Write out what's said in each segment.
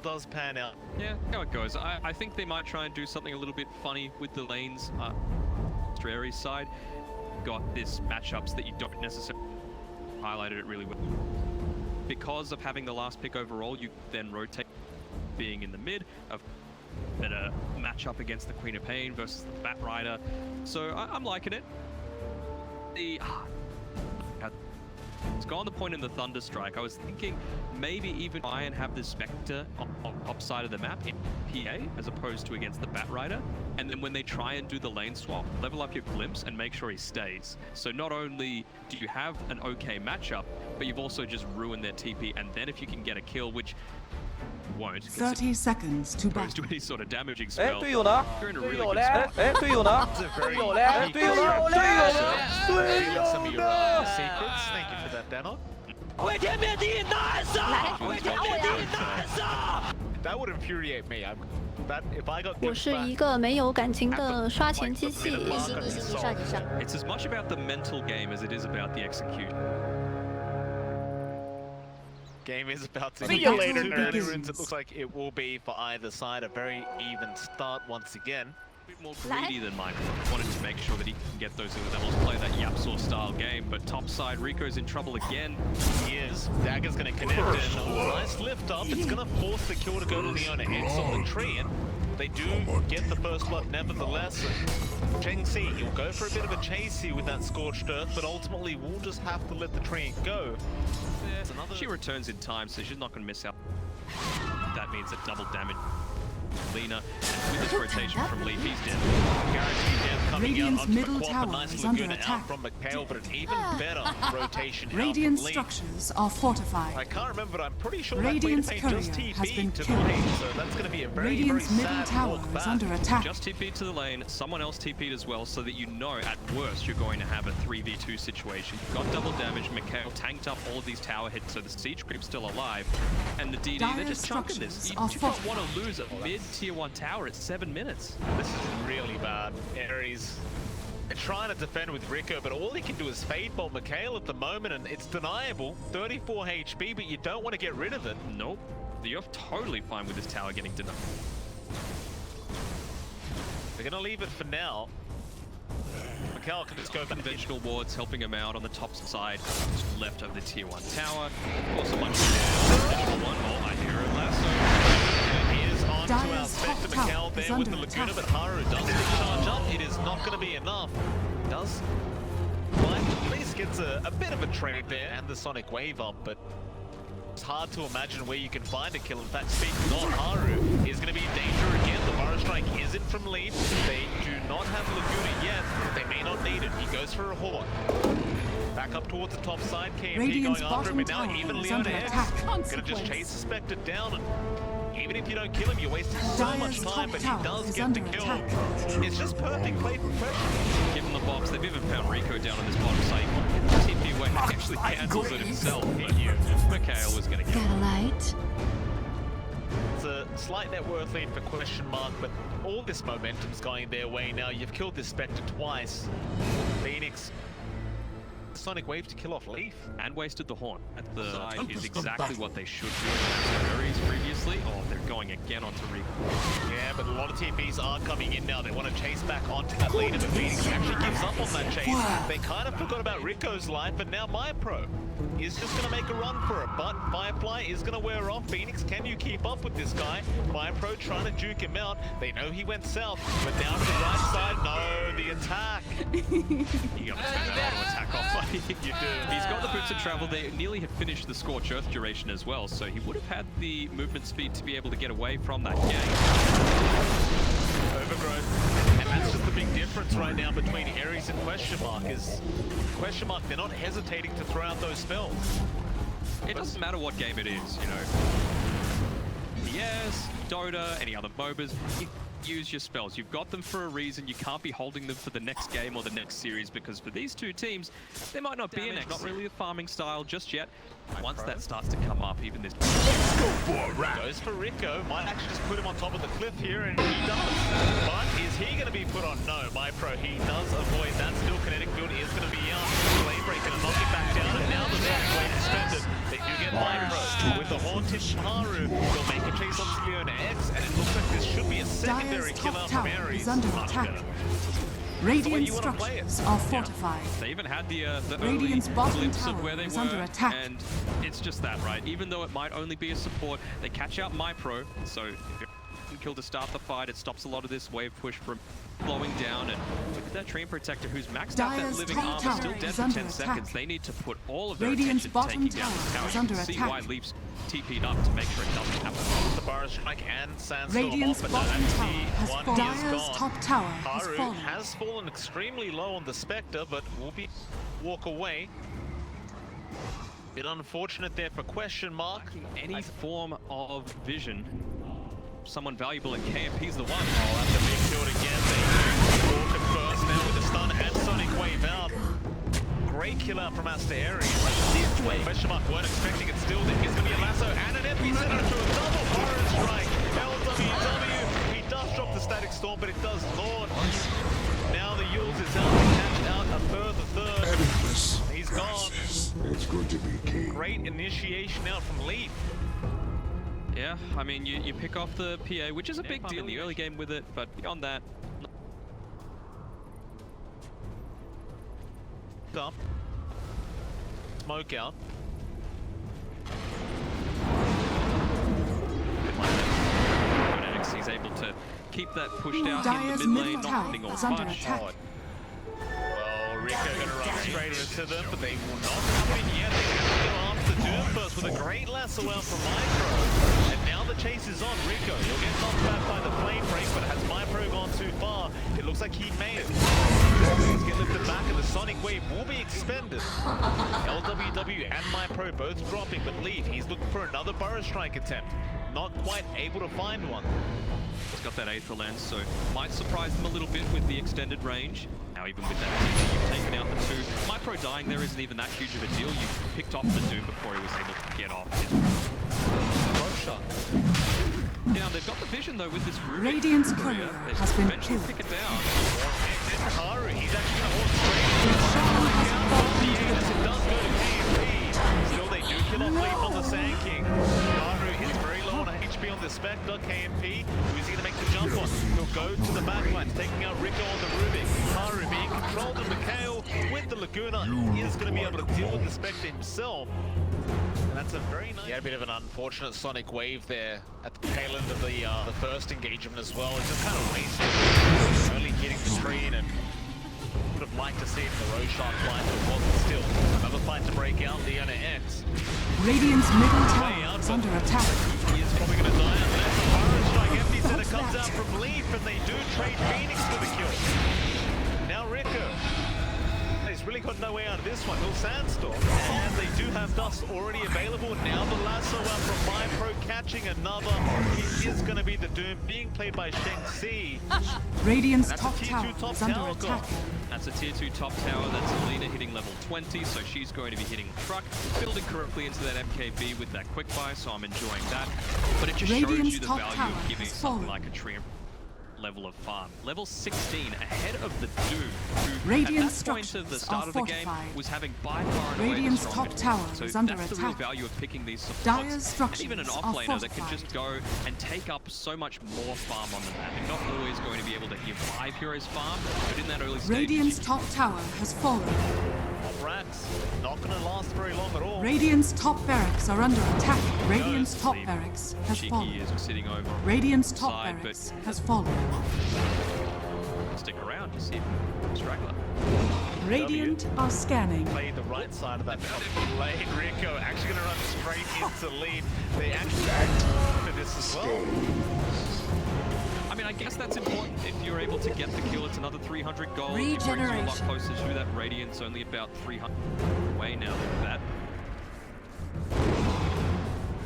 does pan out. Yeah, how it goes. I think they might try and do something a little bit funny with the lanes. Aster Aries side got this matchups that you don't necessarily highlighted it really well. Because of having the last pick overall, you then rotate being in the mid, a better matchup against the Queen of Pain versus the Bat Rider. So I'm liking it. It's gone the point in the Thunder Strike. I was thinking maybe even try and have the Spectre on top side of the map in PA as opposed to against the Bat Rider. And then when they try and do the lane swap, level up your Glimpse and make sure he stays. So not only do you have an okay matchup, but you've also just ruined their TP. And then if you can get a kill, which won't. 30 seconds to battle. To any sort of damaging spell. 队友呢？ You're in a 队 really 友 good 嘞 spot.？ 队友呢？ It's a very 队友嘞？队友呢？队友呢？ Revealing some of your secrets. Thank you for that, Dano. 为天灭地难杀！为天灭地难杀！ That would infuriate me. That if I got 我 given 是 back, 一个没有感情的刷钱机器。你上你上。 It's as much about the mental game as it is about the execute. game is about to See you begin. later, Two nerds. veterans. It looks like it will be for either side a very even start once again. A bit more greedy than Michael. Wanted to make sure that he can get those levels, play that Yapsaw style game, but top side, Rico's in trouble again. He is. Dagger's going to connect in. Nice lift up. It's going to force the kill to go to Leona. It's on the tree, and they do get the first blood nevertheless. Cheng Si, he'll go for a bit of a chase here with that Scorched Earth, but ultimately we'll just have to let the tree go. She returns in time, so she's not going to miss out. That means a double damage. Lena, and with this rotation from Leaf, he's dead. Guaranteed death coming Radiant's out onto middle the quad. tower The nice is under Laguna out attack. from McHale, but an even better rotation Radiant out from Leaf. structures are fortified. I can't remember, but I'm pretty sure Radiant's that Queen of Pain just courier has been TP'd to the killed. lane, so that's going to be a very, Radiant's very middle sad tower walk is back. under attack. Just TP'd to the lane, someone else TP'd as well, so that you know at worst you're going to have a 3v2 situation. You've got double damage, McHale tanked up all of these tower hits, so the Siege Creep's still alive. And the DD, they're just chunking this. You do not want to lose a mid-tier 1 tower at 7 minutes. This is really bad. Aries trying to defend with Rico, but all he can do is fade bolt McHale at the moment, and it's deniable. 34 HP, but you don't want to get rid of it. Nope. You're totally fine with this tower getting denied. They're going to leave it for now. McHale can just go back. Conventional wards helping him out on the top side, just left of the tier 1 tower. Of course, a bunch of additional one. Oh, I hear it last. He is on to our Dire's Spectre. top McHale tower is there with the under Laguna, attack. but Haru doesn't charge up. It is not going to be enough. Does Mike at least gets a bit of a trade there and the Sonic Wave up, but it's hard to imagine where you can find a kill. In fact, speaking of, Haru is going to be in danger again. The Burrow Strike isn't from Leaf. They do not have Laguna yet. They may not need it. He goes for a Horde. Back up towards the top side. KMP Radiant's going after him, and now bottom even tower is Leona under X attack. going to just chase the Spectre down. And even if you don't kill him, you're wasting so much Dire's time, top but he tower does is get the under kill. attack. It's just perfect play from Pressure. Give him the box. They've even found Rico down on this bottom side. TP away actually cancels it himself. But McHale was going to get it. Light. It's a slight net worth lead for Question Mark, but all this momentum's going their way now. You've killed this Spectre twice. Phoenix, Sonic Wave to kill off Leaf. And wasted the Horn at the side is exactly what they should do. Aster Aries previously. Oh, they're going again onto Rico. Yeah, but a lot of TPs are coming in now. They want to chase back onto that leader, but Phoenix actually gives up on that chase. They kind of forgot about Rico's life, but now MyPro is just going to make a run for it. But Firefly is going to wear off. Phoenix, can you keep up with this guy? MyPro trying to juke him out. They know he went south, but now to the right side. No, the attack. You got to turn that auto attack off. You do. He's got the boots of travel. They nearly had finished the Scorch Earth duration as well, so he would have had the movement speed to be able to get away from that gang. Overgrowth. And that's just the big difference right now between Aries and Question Mark is Question Mark, they're not hesitating to throw out those spells. It doesn't matter what game it is, you know. Yes, Dota, any other MOBAs, use your spells. You've got them for a reason. You can't be holding them for the next game or the next series, because for these two teams, there might not be not really a farming style just yet. Once that starts to come up, even this... Goes for Rico. Might actually just put him on top of the cliff here, and he does. But is he going to be put on? No, MyPro, he does avoid that. Still kinetic build is going to be out. Flame Break going to knock it back down, and now the Sonic Wave suspended. They do get MyPro. With the Haunted Haru, they'll make a chase on kill top out from tower Aries. is under Much attack. better. Radiant you wanna play it. structures are fortified. They even had the Radiant's early bottom glimpse tower of where they is were, under attack. and it's just that, right? Even though it might only be a support, they catch out MyPro, so if you're kill to start the fight, it stops a lot of this wave push from flowing down, and look at that Treant Protector who's maxed out that Dire's living top armor, still tower dead is for under 10 seconds. attack. They need to put all of their Radiant's attention bottom taking down this tower tower. is You under can see attack. why Leaf's TP'd up to make sure it doesn't happen. The Burrow Strike and Sandstorm Radiant's off, but bottom that tower MP1 has fallen. is Dire's gone. top tower has Haru fallen. has fallen extremely low on the Spectre, but will be walk away. Bit unfortunate there for question mark. Lacking any form of vision. Someone valuable at KMP's the one. Oh, that's a big killed again. They walk first now with the stun and Sonic Wave out. Great kill out from Aster Aries. Question mark weren't expecting it still. There is going to be a lasso and an epicenter to a double Burrow Strike. LWW, he does drop the Static Storm, but it does launch. Now the Yules is out to catch out a further third. He's gone. It's going to be key. Great initiation out from Leaf. Yeah, I mean, you pick off the PA, which is a big deal in the early game with it, but beyond that, Up. Smoke out. he's able to keep that pushed out Dire's in the mid middle lane, not tower hitting all is under much. attack. Well, Rico gonna run straight into them, but they will not come in yet. They have to go after Doom first with a great lasso out from MyPro. And now the chase is on Rico. He'll get knocked back by the flame break, but has MyPro gone too far? It looks like he may have. He's get lifted back and the Sonic Wave will be expended. LWW and MyPro both dropping, but Leaf, he's looking for another Burrow Strike attempt. Not quite able to find one. He's got that Aether Lens, so might surprise him a little bit with the extended range. Now even with that TP, you've taken out the two. MyPro dying there isn't even that huge of a deal. You picked off the Doom before he was able to get off his Shot. Now they've got the vision though with this Rubik. Radiant's courier They has been eventually killed. pick it down. Haru, he's actually going to walk straight. It does go to KMP. Still, they do kill off Leaf on the Sand King. Haru is very low on HP on the Spectre. KMP, who's he going to make the jump on? He'll go to the backlines, taking out Rico on the Rubik. Haru being controlled in Mikhail with the Laguna. He is going to be able to deal with the Spectre himself. And that's a very nice... Yeah, a bit of an unfortunate Sonic Wave there at the tail end of the first engagement as well. It's just kind of wasted. Only hitting the screen, and would have liked to see it in the Roshan fight, but it wasn't still. Another fight to break out, Leona X. Radiant's middle tower is under attack. He is probably going to die unless the Burrow Strike empty center comes out from Leaf, and they do trade Phoenix for the kill. Now Rico. He's really got no way out of this one. He'll Sandstorm, and they do have Dust already available. Now the lasso out from MyPro catching another. He is going to be the Doom, being played by Sheng Si. Radiant's That's top a tier tower 2 top is under tower attack. That's a tier 2 top tower. That's Alina hitting level 20, so she's going to be hitting truck, building correctly into that MKB with that quick buy, so I'm enjoying that. But it just shows Radiant's you the top value tower of giving has something fallen. like a Treant level of farm. Level 16, ahead of the Doom, who Radiant at that point of the structures start are of the game fortified. was having by far and away the Radiant's strongest. top tower So is under that's the real attack. value of picking these supports. Dire's And even an structures off are laner that can fortified. just go and take up so much more farm on the map. You're not always going to be able to hear 5 heroes farm, but in that early stage, Radiant's top tower has fallen. Rats, not going to last very long at all. Radiant's top barracks are under attack. Radiant's top Leave. barracks has Cheeky fallen. is sitting over. Radiant's top side, but- barracks has fallen. Stick around to see straggler. Radiant are scanning. Play the right side of that lane. Rico actually going to run straight into lead. They actually for this as well. I mean, I guess that's important if you're able to get the kill. It's another 300 gold. It brings you a lot Regeneration. closer to that Radiant's only about 300 away now. Look at that.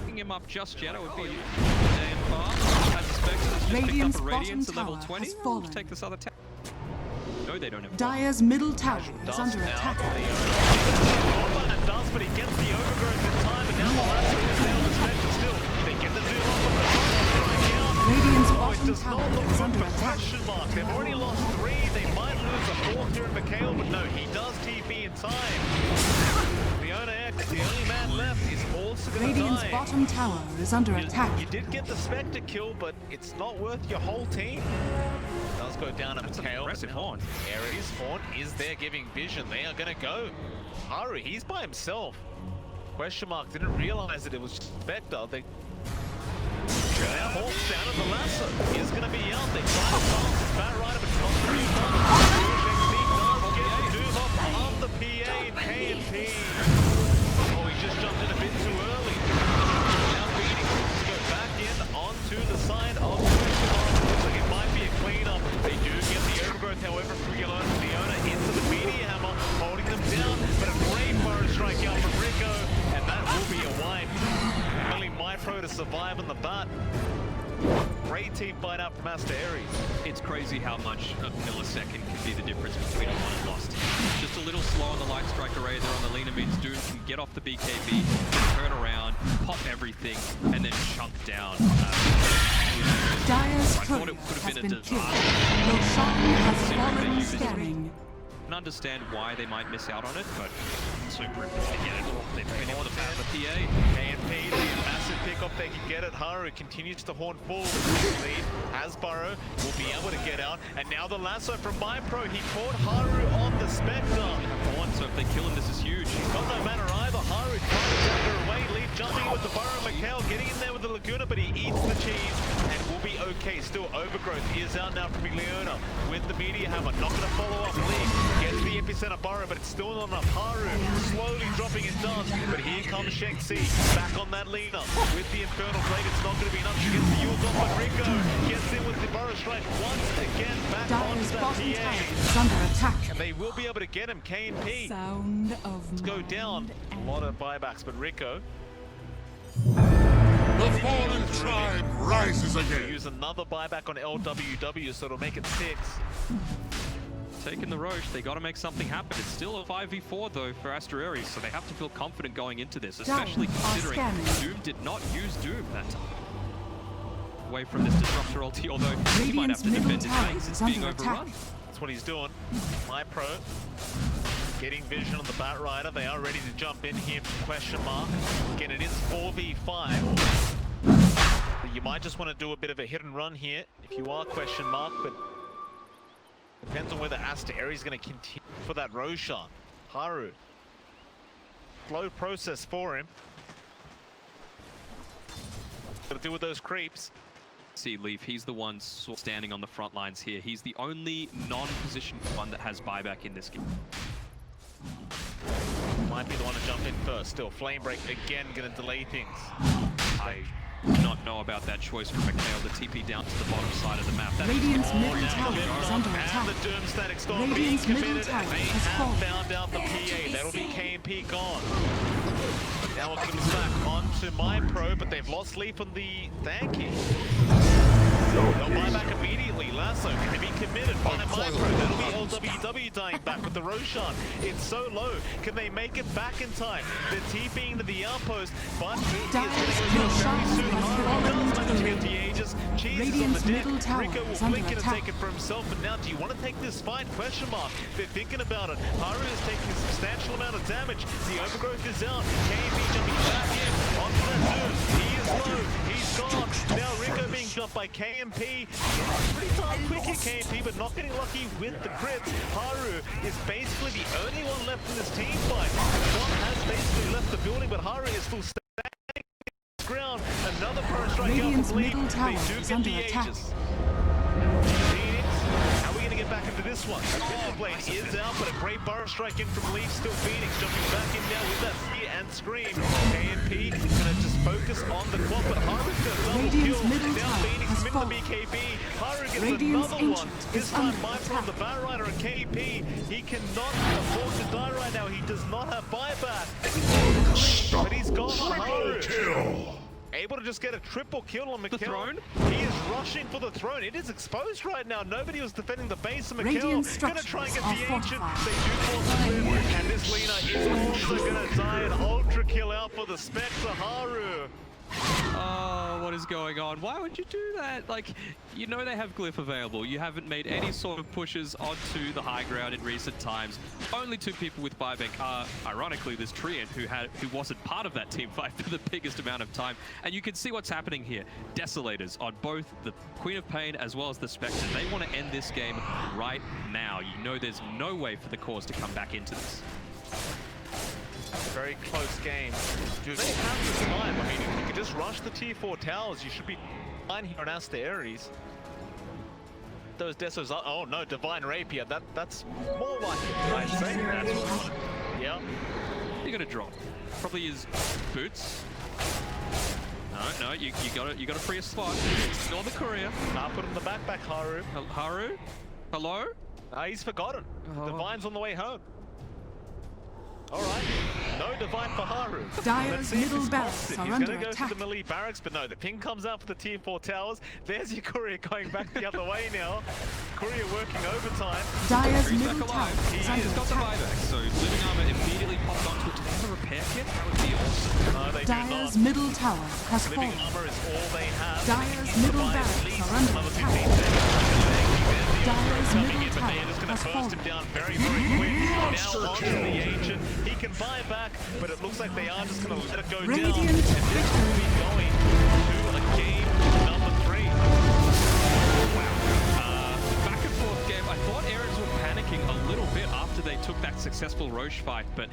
Picking him up just yet, I would be a day and far. Has a Spectre that's just Radiant's picked up a Radiance at bottom level tower 20. has We'll fallen. just take this other tower. No, they don't have Dire's middle tower is Dust under now. attack. And Dust, but he gets the overgrowth in time, and now the last one is there on the Spectre still. They get the zoom off of the strike out. Radiant's Oh, it bottom does not tower look is good under for attack. question mark. They've already lost 3. They might lose a 4th here in Mikhail, but no, he does TP in time. Leona X, the only man left, is all also gonna Radiant's die. bottom tower is under attack. You did get the Spectre kill, but it's not worth your whole team. Does go down a tail. Impressive horn. Aries horn is there giving vision. They are gonna go. Haru, he's by himself. Question mark, didn't realize that it was Spectre. They now Hawk's down at the lasso. Is gonna be out. They try to pass his Bat Rider, but it's not gonna be done. Does get the Doom off on the PA and KNP. Oh, he just jumped in a bit too early. Now Phoenix to go back in onto the side of looks like it might be a cleanup. They do get the overgrowth, however, from Leona into the media hammer, holding them down, but a great burrow strike out from Rico, and that will be a wipe. Only MyPro to survive on the bat. Great team fight out from Aster Aries. It's crazy how much a millisecond can be the difference between a won and lost. Just a little slow on the light strike array there on the Lina means Doom can get off the BKB, turn around, pop everything, and then chunk down. Dire's I thought courier it could have has been a been killed. disaster. Roshan has Considering they fallen used it. scanning. I can understand why they might miss out on it, but super important to get it. They've been able to pass the PA. KNP, the massive pick-up, they can get it. Haru continues to horn forward. Lead has Burrow, will be able to get out. And now the lasso from MyPro, he caught Haru on the Spectre. So if they kill him, this is huge. Got no matter either. Haru trying to take her away. Lead jumping with the Burrow. Mikhail getting in there with the Laguna, but he eats the cheese and will be okay. Still, Overgrowth is out now from Leona with the Media Hammer. Not going to follow up. Lead gets the epicenter Burrow, but it's still not enough. Haru slowly dropping it down, but here comes Sheng Tsi back on that Lina with the Infernal Blade. It's not going to be enough. She gets the Yules off, but Rico gets in with the Burrow Strike once again back onto Dire's that bottom PA. tower is under attack. And they will be able to get him. KNP Sound of Let's go down. A lot of buybacks, but Rico The fallen tribe rises will again. use another buyback on LWW, so it'll make it 6. Taking the Roche, they got to make something happen. It's still a 5v4 though for Aster Aries, so they have to feel confident going into this, especially Dire are considering scanning. Doom did not use Doom that time. Away from this Disruptor ulti, although he might have Radiant's to middle defend his tower tanks, is it's being under attack. overrun. That's what he's doing. MyPro getting vision on the Bat Rider. They are ready to jump in here. Question mark. Again, it is 4v5. You might just want to do a bit of a hit and run here if you are question mark, but depends on whether Aster Aries is going to continue for that Roshan. Haru. Slow process for him. Got to deal with those creeps. See Leaf, he's the one standing on the front lines here. He's the only non-positioned one that has buyback in this game. Might be the one to jump in first. Still, Flame Break again going to delay things. I do not know about that choice from Mikhail to TP down to the bottom side of the map. That is Radiant's all middle down tower to is under attack. And the Doom Static Storm being Radiant's middle committed, tower and they has have fallen. found out the PA. That'll be KNP gone. Now it comes back onto MyPro, but they've lost Leaf on the Thanky. They'll buy back immediately. Lasso can be committed by MyPro. That'll be LWW dying back with the Roshan. It's so low. Can they make it back in time? They're TPing to the outpost, but it is going to go down very soon. Haru does manage to get the Aegis. Cheese is on the Radiant's deck. middle tower Rico is will under blink and attack. take it for himself. But now, do you want to take this fight? Question mark. They're thinking about it. Haru is taking a substantial amount of damage. The overgrowth is out. KNP jumping back in onto that Doom. He is low. He's gone. Now Rico being jumped by KNP. Pretty darn quick here, KNP, but not getting lucky with the crits. Haru is basically the only one left in this team fight. One has basically left the building, but Haru is still standing his ground. Another first strike out Radiant's from Leaf. middle tower They do is get under the attack. Aegis. Phoenix, how are we going to get back into this one? Pistol Blade is out, but a great burrow strike in from Leaf. Still Phoenix jumping back in now with that fear and scream. KNP going to just focus on the clock, but Haru's going to double Radiant's kill. middle Now tower Phoenix has committed the fallen. BKB. Haru gets Radiant's another one. Ancient This is time under MyPro, attack. the Bat Rider, and KP. He cannot afford to die right now. He does not have buyback. But he's gone. Haru. Kill. Able to just get a triple kill on Mikhail. throne? He is rushing for the throne. It is exposed right now. Nobody was defending the base of Mikhail. Radiant Gonna try and get structures the are ancient. fortified. They do force the win. And this Lina is also gonna die. An ultra kill out for the Spectre. Haru. Oh, what is going on? Why would you do that? Like, you know they have Glyph available. You haven't made any sort of pushes onto the high ground in recent times. Only 2 people with buyback are, ironically, this Treant who wasn't part of that team fight for the biggest amount of time. And you can see what's happening here. Desolators on both the Queen of Pain as well as the Spectre. They want to end this game right now. You know there's no way for the cause to come back into this. Very close game. Do they have the time? I mean, if you could just rush the tier 4 towers, you should be fine here on Aster Aries. Those Desos are, oh no, Divine Rapier, that's more like it, I'd say. That's what we want. Yeah. You're gonna drop. Probably his boots. No, you gotta free a spot. Ignore the courier. Put him in the backpack, Haru. Haru? Hello? He's forgotten. Oh. Divine's on the way home. All right, no Divine for Haru. Dire's Let's see if middle this barracks costs it. are He's under gonna go attack. for the melee barracks, but no, the ping comes out for the tier 4 towers. There's your courier going back the other way now. Courier working overtime. Dire's He's middle back alive. tower is under He's got the attack. buyback, so Living Armor immediately popped onto it. Do they have a repair kit? That would be awesome. No, they do Dire's not. middle tower has Living fallen. armor is all they have. Dire's They need to middle survive at barracks least are under another 15 attack. seconds. Dire's Coming middle in, but they're tower just going has to burst him fallen. down very, very quick. Now onto the Ancient. He can buy back, but it looks like they are just going to let it go down. And Radiant this will be victory. going to a game number 3. Back and forth game. I thought Aries were panicking a little bit after they took that successful Roche fight, but